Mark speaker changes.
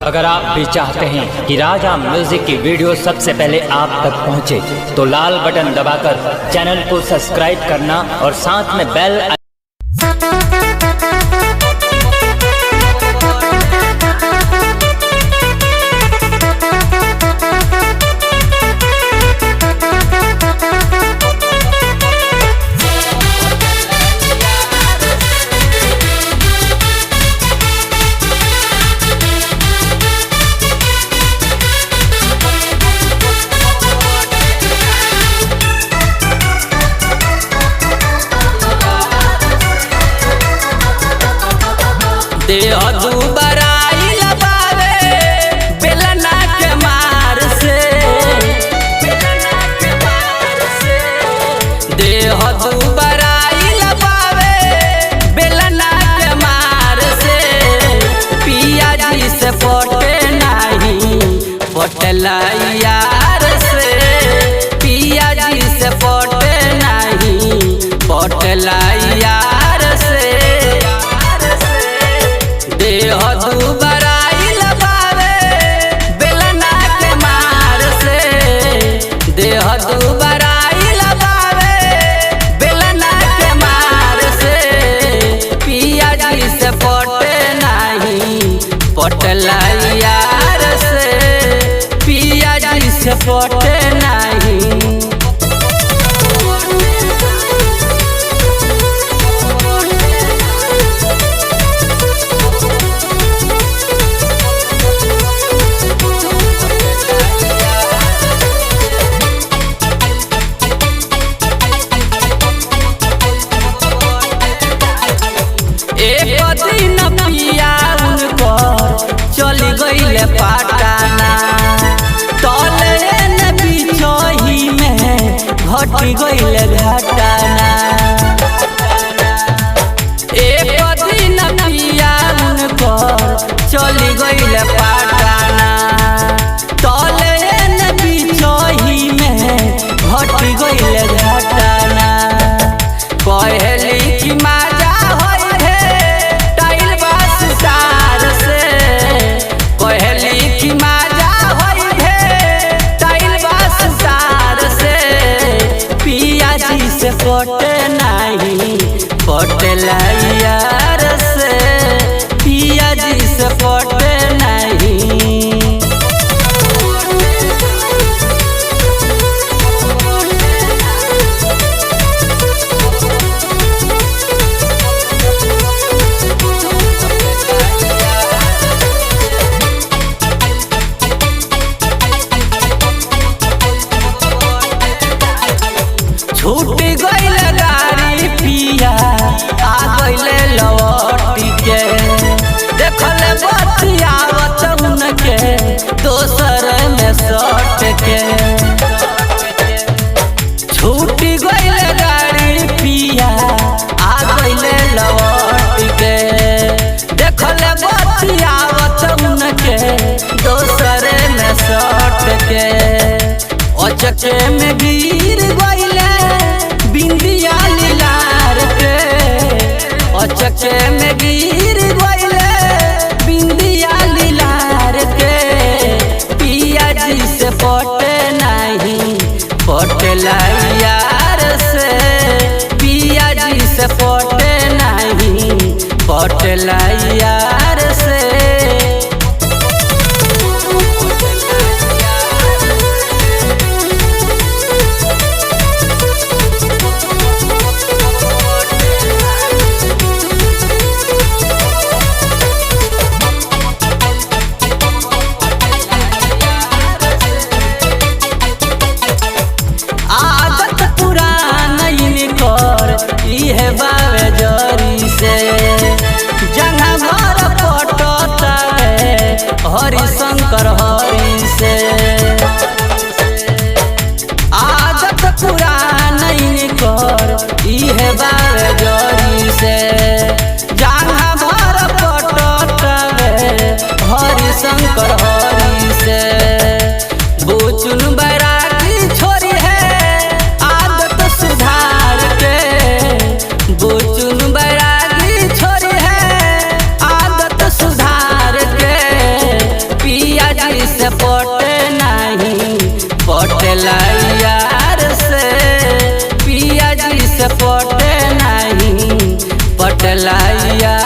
Speaker 1: अगर आप भी चाहते हैं कि राजा म्यूजिक की वीडियो सबसे पहले आप तक पहुंचे, तो लाल बटन दबाकर चैनल को सब्सक्राइब करना और साथ में बेल
Speaker 2: देह दुबराइल बावे बेलना के मार से, देह दुबराइल बावे बेलना के मार से। पिया जी से पटे नहीं पटला यार से, पिया जी से पटे नहीं पटला यार से। देह दुबराइल बावे बेलना के मार से, देह दुबराइल बावे बेलना के मार से। पिया जी से पटे नहीं पटला यार से, पिया जी से पटे नहीं। एक दिन पिया उनकर चली गईले पटना, तले न बिछही में घट गईले घटना। एक दिन पिया उनकर चली गईले पटना, तले न बिछही में घट गईले घटना। कहली कि माजा होई है टाइल बास तार से, कहली कि माजा होई है टाइल बास तार से। पिया जी से पटे नहीं पटला यार से, पिया जी से पटे नहीं। छूट गईल गाड़ी पिया आ गईले लौट के, देखल बतियावत उनके दोसर में सट के। छूट गईल गाड़ी पिया आ गईले लौट के, देखल बतियावत उनके दोसर में सट के। अचके में गिर गईले बिंदिया लीलार के, अचके में गिर गईले बिंदिया लीलार के। पिया जी से पटे नहीं पटला यार से, पिया जी से पटे नहीं पटला यार से। आदत पुरानी कर इहे बावे जरी से, जहाँ घर पटता है हरिशंकर हरि से। आदत पुरानी कर इहे बावे जरी से, जहाँ घर पटता है हरिशंकर हरि से। बुचुन बैरागी छोरी है आदत सुधार के, बुचुन बैरागी छोरी है आदत सुधार के। पटेला यार से पिया जी से पटे नहीं पटेला यार